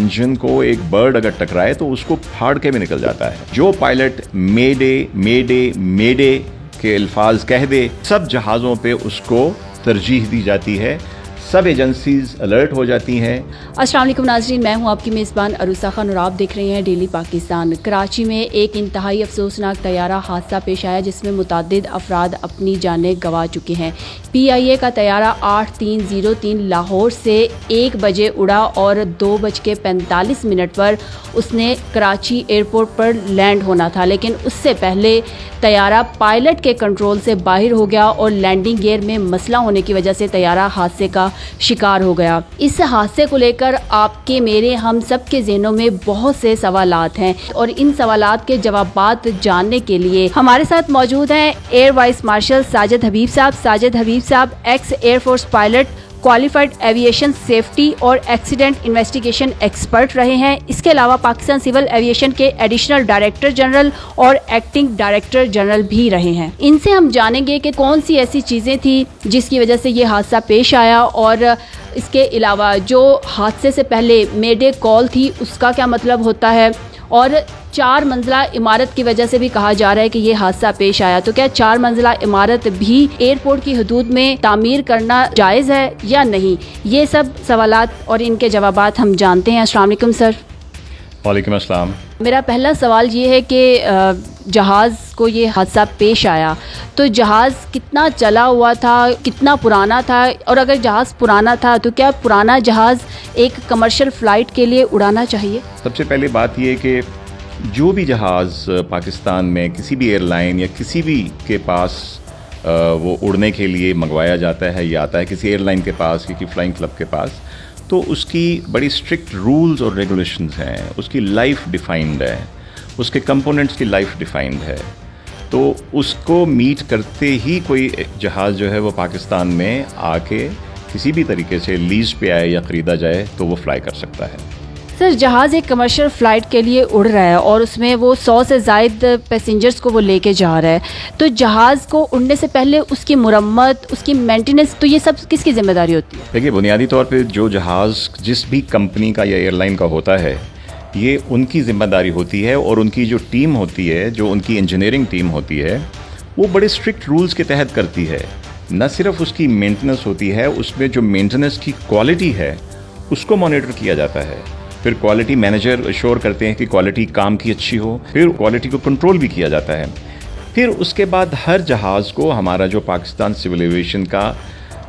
Engine को एक bird अगर टकराए तो उसको फाड़ के भी निकल जाता है। जो पायलट मेडे मेडे मेडे के अल्फाज कह दे, सब जहाज़ों पे उसको तरजीह दी जाती है, सब एजेंसीज अलर्ट हो जाती हैं। अस्सलाम वालेकुम नाज़रीन, मैं हूं आपकी मेज़बान अरूसा खान और आप देख रहे हैं डेली पाकिस्तान। कराची में एक इंतहाई अफसोसनाक तैयारा हादसा पेश आया जिसमें मुतअद्दिद अफराद अपनी जानें गंवा चुके हैं। PIA का तैयारा 8303 लाहौर से 1 बजे उड़ा और 2:45 पर उसने कराची एयरपोर्ट पर लैंड होना था, लेकिन उससे पहले तैयारा पायलट के कंट्रोल से बाहर हो गया और लैंडिंग गियर में मसला होने की वजह से तैयारा हादसे का शिकार हो गया। इस हादसे को लेकर आपके मेरे हम सब के ज़हनों में बहुत से सवालात हैं और इन सवालात के जवाबात जानने के लिए हमारे साथ मौजूद हैं एयर वाइस मार्शल साजिद हबीब साहब। साजिद हबीब साहब x air force pilot, qualified aviation safety और एक्सीडेंट इन्वेस्टिगेशन एक्सपर्ट रहे हैं। इसके अलावा पाकिस्तान सिविल एविएशन के एडिशनल डायरेक्टर जनरल और एक्टिंग डायरेक्टर जनरल भी रहे हैं। इनसे हम जानेंगे कि कौन सी ऐसी चीज़ें थी जिसकी वजह से ये हादसा पेश आया और इसके अलावा जो हादसे से पहले मेडे कॉल थी उसका क्या मतलब होता है, और 4 मंजिला इमारत की वजह से भी कहा जा रहा है कि ये हादसा पेश आया। तो क्या 4 मंजिला इमारत भी एयरपोर्ट की हदूद में तामीर करना जायज़ है या नहीं, ये सब सवालात और इनके जवाबात हम जानते हैं। अस्सलाम वालेकुम सर। वालेकुम अस्सलाम। मेरा पहला सवाल ये है कि जहाज़ को ये हादसा पेश आया तो जहाज़ कितना चला हुआ था, कितना पुराना था, और अगर जहाज़ पुराना था तो क्या पुराना जहाज़ एक कमर्शियल फ़्लाइट के लिए उड़ाना चाहिए? सबसे पहले बात ये कि जो भी जहाज़ पाकिस्तान में किसी भी एयरलाइन या किसी भी के पास वो उड़ने के लिए मंगवाया जाता है या आता है किसी एयरलाइन के पास, किसी फ्लाइंग क्लब के पास, तो उसकी बड़ी स्ट्रिक्ट रूल्स और रेगुलेशंस हैं, उसकी लाइफ डिफाइंड है, उसके कंपोनेंट्स की लाइफ डिफाइंड है। तो उसको मीट करते ही कोई जहाज़ जो है वो पाकिस्तान में आके किसी भी तरीके से लीज पे आए या ख़रीदा जाए तो वो फ्लाई कर सकता है। सर, जहाज़ एक कमर्शियल फ़्लाइट के लिए उड़ रहा है और उसमें वो 100 से ज़ायद पैसेंजर्स को वो लेके जा रहा है, तो जहाज़ को उड़ने से पहले उसकी मुरम्मत, उसकी मेंटेनेंस, तो ये सब किसकी ज़िम्मेदारी होती है? देखिए, बुनियादी तौर पे जो जहाज़ जिस भी कंपनी का या एयरलाइन का होता है ये उनकी ज़िम्मेदारी होती है, और उनकी जो टीम होती है, जो उनकी इंजीनियरिंग टीम होती है, वो बड़े स्ट्रिक्ट रूल्स के तहत करती है। न सिर्फ उसकी मेंटेनेंस होती है, उसमें जो मेंटेनेंस की क्वालिटी है उसको मॉनिटर किया जाता है। फिर क्वालिटी मैनेजर अश्योर करते हैं कि क्वालिटी काम की अच्छी हो, फिर क्वालिटी को कंट्रोल भी किया जाता है। फिर उसके बाद हर जहाज़ को हमारा जो पाकिस्तान सिविल एविएशन का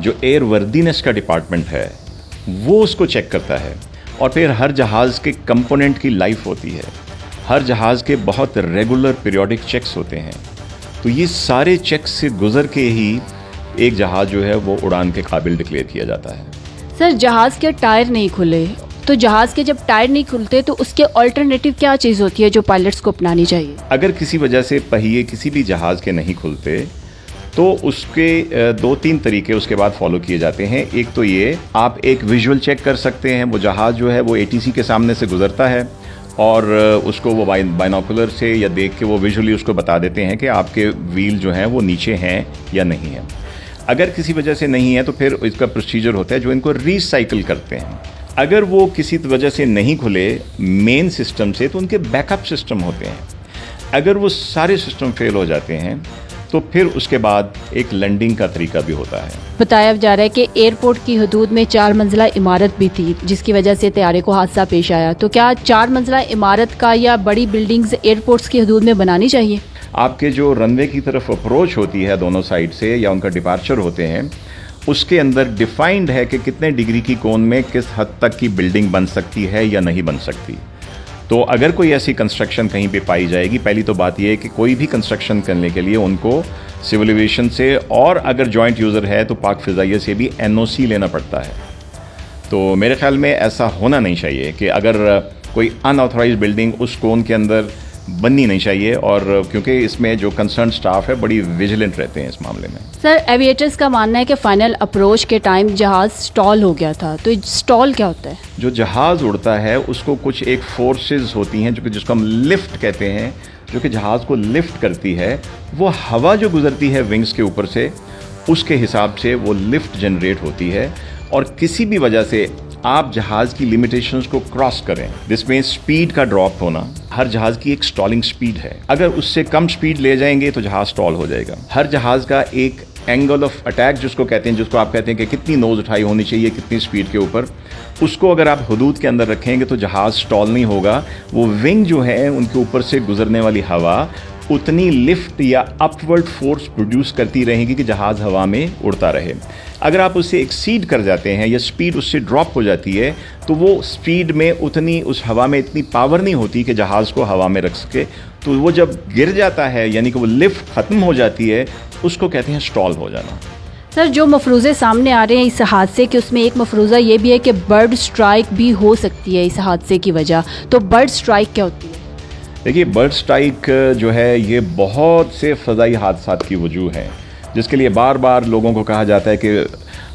जो एयर वर्दीनेस का डिपार्टमेंट है वो उसको चेक करता है, और फिर हर जहाज़ के कंपोनेंट की लाइफ होती है, हर जहाज़ के बहुत रेगुलर पीरियोडिक चेक्स होते हैं। तो ये सारे चेक्स से गुजर के ही एक जहाज़ जो है वो उड़ान के काबिल डिक्लेयर किया जाता है। सर, जहाज़ के टायर नहीं खुले, तो जहाज़ के जब टायर नहीं खुलते तो उसके अल्टरनेटिव क्या चीज़ होती है जो पायलट्स को अपनानी चाहिए? अगर किसी वजह से पहिए किसी भी जहाज़ के नहीं खुलते तो उसके 2-3 तरीके उसके बाद फॉलो किए जाते हैं। एक तो ये, आप एक विजुअल चेक कर सकते हैं, वो जहाज़ जो है वो ATC के सामने से गुजरता है और उसको वो बाइनोकुलर से या देख के वो विजुअली उसको बता देते हैं कि आपके व्हील जो हैं वो नीचे हैं या नहीं हैं। अगर किसी वजह से नहीं है तो फिर इसका प्रोसीजर होता है जो इनको रीसाइकिल करते हैं। अगर वो किसी वजह से नहीं खुले मेन सिस्टम से तो उनके बैकअप सिस्टम होते हैं। अगर वो सारे सिस्टम फेल हो जाते हैं तो फिर उसके बाद एक लैंडिंग का तरीका भी होता है। बताया जा रहा है कि एयरपोर्ट की हदूद में 4 मंजिला इमारत भी थी जिसकी वजह से तैयारे को हादसा पेश आया। तो क्या 4 मंजिला इमारत का या बड़ी बिल्डिंग्स एयरपोर्ट्स की हदूद में बनानी चाहिए? आपके जो रनवे की तरफ अप्रोच होती है दोनों साइड से या उनका डिपार्चर होते हैं, उसके अंदर डिफाइंड है कि कितने डिग्री की कोण में किस हद तक की बिल्डिंग बन सकती है या नहीं बन सकती। तो अगर कोई ऐसी कंस्ट्रक्शन कहीं पे पाई जाएगी, पहली तो बात यह है कि कोई भी कंस्ट्रक्शन करने के लिए उनको सिविल एविएशन से, और अगर जॉइंट यूज़र है तो पाक फ़िज़ाइया से भी NOC लेना पड़ता है। तो मेरे ख्याल में ऐसा होना नहीं चाहिए कि अगर कोई अनऑथराइज्ड बिल्डिंग उस कोण के अंदर बननी नहीं चाहिए, और क्योंकि इसमें जो कंसर्न स्टाफ है बड़ी विजिलेंट रहते हैं इस मामले में। सर, एविएटर्स का मानना है कि फाइनल अप्रोच के टाइम जहाज़ स्टॉल हो गया था, तो स्टॉल क्या होता है? जो जहाज़ उड़ता है उसको कुछ एक फोर्सेस होती हैं जो कि जिसको हम लिफ्ट कहते हैं, जो कि जहाज़ को लिफ्ट करती है। वो हवा जो गुजरती है विंग्स के ऊपर से, उसके हिसाब से वो लिफ्ट जनरेट होती है, और किसी भी वजह से آپ جہاز کی لمیٹیشنز کو کراس کریں، جس میں سپیڈ کا ڈراپ ہونا، ہر جہاز کی ایک سٹالنگ سپیڈ ہے، اگر اس سے کم سپیڈ لے جائیں گے تو جہاز سٹال ہو جائے گا۔ ہر جہاز کا ایک اینگل آف اٹیک جس کو کہتے ہیں، جس کو آپ کہتے ہیں کہ کتنی نوز اٹھائی ہونی چاہیے کتنی سپیڈ کے اوپر، اس کو اگر آپ حدود کے اندر رکھیں گے تو جہاز سٹال نہیں ہوگا۔ وہ ونگ جو ہے ان کے اوپر سے گزرنے والی ہوا اتنی لفٹ یا اپورڈ فورس پروڈیوس کرتی رہے گی کہ جہاز ہوا میں اڑتا رہے۔ اگر آپ اسے ایکسیڈ کر جاتے ہیں یا سپیڈ اس سے ڈراپ ہو جاتی ہے تو وہ سپیڈ میں اتنی اس ہوا میں اتنی پاور نہیں ہوتی کہ جہاز کو ہوا میں رکھ سکے، تو وہ جب گر جاتا ہے یعنی کہ وہ لفٹ ختم ہو جاتی ہے، اس کو کہتے ہیں سٹال ہو جانا۔ سر، جو مفروضے سامنے آ رہے ہیں اس حادثے کے، اس میں ایک مفروضہ یہ بھی ہے کہ برڈ سٹرائک بھی ہو سکتی ہے اس حادثے کی وجہ، تو برڈ سٹرائک کیا ہوتی ہے؟ دیکھیے، برڈ سٹرائک جو ہے یہ بہت سے فضائی حادثات کی وجوہ ہے، جس کے لیے بار بار لوگوں کو کہا جاتا ہے کہ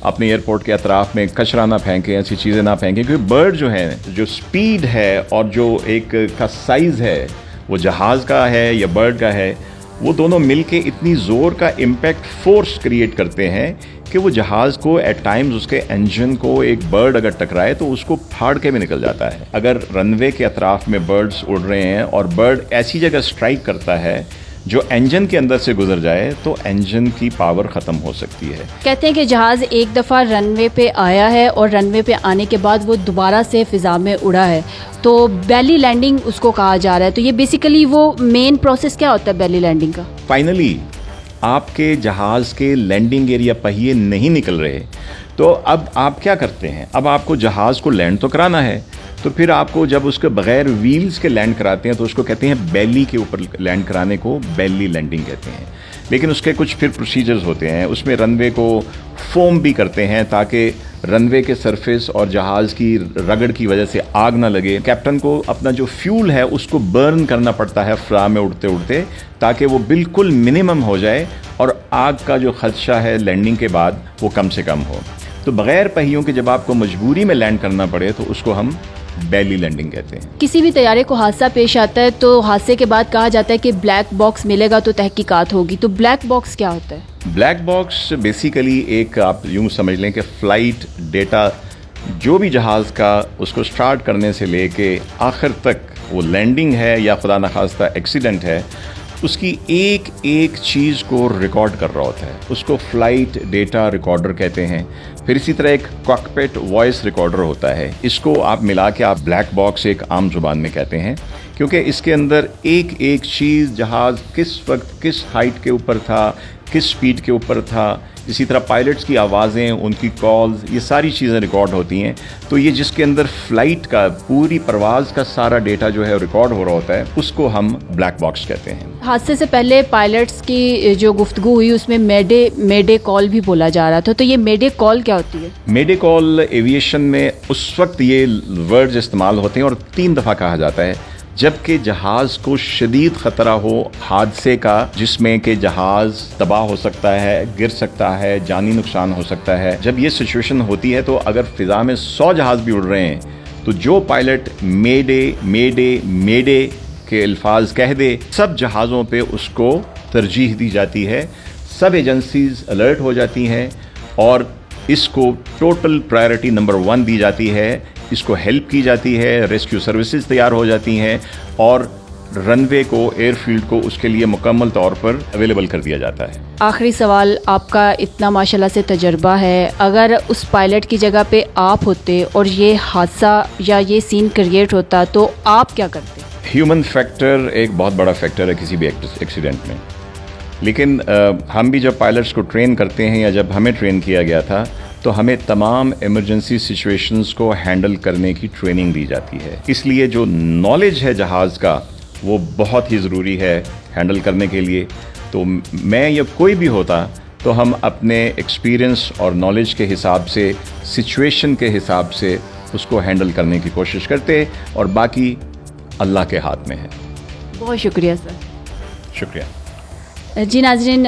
اپنے ایئرپورٹ کے اطراف میں کچرا نہ پھینکیں، ایسی چیزیں نہ پھینکیں، کیونکہ برڈ جو ہے، جو سپیڈ ہے اور جو ایک کا سائز ہے، وہ جہاز کا ہے یا برڈ کا ہے، وہ دونوں مل کے اتنی زور کا امپیکٹ فورس کریٹ کرتے ہیں کہ وہ جہاز کو ایٹ ٹائمز اس کے انجن کو ایک برڈ اگر ٹکرائے تو اس کو پھاڑ کے بھی نکل جاتا ہے۔ اگر رن وے کے اطراف میں برڈز اڑ رہے ہیں اور برڈ ایسی جگہ سٹرائک کرتا ہے جو انجن کے اندر سے گزر جائے تو انجن کی پاور ختم ہو سکتی ہے۔ کہتے ہیں کہ جہاز ایک دفعہ رن وے پہ آیا ہے اور رن وے پہ آنے کے بعد وہ دوبارہ سے فضا میں اڑا ہے، تو بیلی لینڈنگ اس کو کہا جا رہا ہے، تو یہ بیسیکلی وہ مین پروسیس کیا ہوتا ہے بیلی لینڈنگ کا؟ فائنلی آپ کے جہاز کے لینڈنگ ایریا پہیے نہیں نکل رہے تو اب آپ کیا کرتے ہیں؟ اب آپ کو جہاز کو لینڈ تو کرانا ہے، تو پھر آپ کو جب اس کے بغیر ویلز کے لینڈ کراتے ہیں تو اس کو کہتے ہیں بیلی کے اوپر لینڈ کرانے کو بیلی لینڈنگ کہتے ہیں۔ لیکن اس کے کچھ پھر پروسیجرز ہوتے ہیں، اس میں رن وے کو فوم بھی کرتے ہیں تاکہ رن وے کے سرفیس اور جہاز کی رگڑ کی وجہ سے آگ نہ لگے۔ کیپٹن کو اپنا جو فیول ہے اس کو برن کرنا پڑتا ہے فضا میں اڑتے اڑتے، تاکہ وہ بالکل منیمم ہو جائے اور آگ کا جو خدشہ ہے لینڈنگ کے بعد وہ کم سے کم ہو۔ تو بغیر پہیوں کے جب آپ کو مجبوری میں لینڈ کرنا پڑے تو اس کو ہم بیلی لینڈنگ کہتے ہیں۔ کسی بھی طیارے کو حادثہ پیش آتا ہے تو حادثے کے بعد کہا جاتا ہے کہ بلیک باکس ملے گا تو تحقیقات ہوگی، تو بلیک باکس کیا ہوتا ہے؟ بلیک باکس بیسیکلی ایک آپ یوں سمجھ لیں کہ فلائٹ ڈیٹا جو بھی جہاز کا اس کو سٹارٹ کرنے سے لے کے آخر تک وہ لینڈنگ ہے یا خدا نخواستہ ایکسیڈنٹ ہے، اس کی ایک ایک چیز کو ریکارڈ کر رہا ہوتا ہے، اس کو فلائٹ ڈیٹا ریکارڈر کہتے ہیں۔ پھر اسی طرح ایک کاکپٹ وائس ریکارڈر ہوتا ہے، اس کو آپ ملا کے آپ بلیک باکس ایک عام زبان میں کہتے ہیں، کیونکہ اس کے اندر ایک ایک چیز، جہاز کس وقت کس ہائٹ کے اوپر تھا، کس سپیڈ کے اوپر تھا، اسی طرح پائلٹس کی آوازیں، ان کی کالز، یہ ساری چیزیں ریکارڈ ہوتی ہیں۔ تو یہ جس کے اندر فلائٹ کا پوری پرواز کا سارا ڈیٹا جو ہے ریکارڈ ہو رہا ہوتا ہے، اس کو ہم بلیک باکس کہتے ہیں۔ حادثے سے پہلے پائلٹس کی جو گفتگو ہوئی اس میں میڈے کال بھی بولا جا رہا تھا، تو یہ میڈے کال کیا ہوتی ہے؟ میڈے کال ایویشن میں اس وقت یہ ورڈز استعمال ہوتے ہیں اور 3 دفعہ کہا جاتا ہے جبکہ جہاز کو شدید خطرہ ہو حادثے کا، جس میں کہ جہاز تباہ ہو سکتا ہے، گر سکتا ہے، جانی نقصان ہو سکتا ہے۔ جب یہ سچویشن ہوتی ہے تو اگر فضا میں 100 جہاز بھی اڑ رہے ہیں تو جو پائلٹ میڈے میڈے میڈے کے الفاظ کہہ دے، سب جہازوں پہ اس کو ترجیح دی جاتی ہے، سب ایجنسیز الرٹ ہو جاتی ہیں اور اس کو ٹوٹل پرائرٹی نمبر 1 دی جاتی ہے، اس کو ہیلپ کی جاتی ہے، ریسکیو سروسز تیار ہو جاتی ہیں اور رن وے کو، ایئر فیلڈ کو اس کے لیے مکمل طور پر اویلیبل کر دیا جاتا ہے۔ آخری سوال، آپ کا اتنا ماشاءاللہ سے تجربہ ہے، اگر اس پائلٹ کی جگہ پہ آپ ہوتے اور یہ حادثہ یا یہ سین کریٹ ہوتا تو آپ کیا کرتے؟ ہیومن فیکٹر ایک بہت بڑا فیکٹر ہے کسی بھی ایکسیڈنٹ میں، لیکن ہم بھی جب پائلٹس کو ٹرین کرتے ہیں یا جب ہمیں ٹرین کیا گیا تھا تو ہمیں تمام ایمرجنسی سچویشنز کو ہینڈل کرنے کی ٹریننگ دی جاتی ہے، اس لیے جو نالج ہے جہاز کا وہ بہت ہی ضروری ہے ہینڈل کرنے کے لیے۔ تو میں یا کوئی بھی ہوتا تو ہم اپنے ایکسپیرئنس اور نالج کے حساب سے، سچویشن کے حساب سے اس کو ہینڈل کرنے کی کوشش کرتے، اور باقی اللہ کے ہاتھ میں ہے۔ بہت شکریہ سر۔ شکریہ۔ جی ناظرین،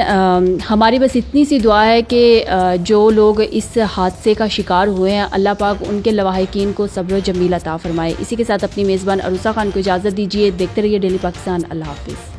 ہماری بس اتنی سی دعا ہے کہ جو لوگ اس حادثے کا شکار ہوئے ہیں، اللہ پاک ان کے لواحقین کو صبر و جمیل عطا فرمائے۔ اسی کے ساتھ اپنی میزبان عروسہ خان کو اجازت دیجیے۔ دیکھتے رہیے ڈیلی پاکستان۔ اللہ حافظ۔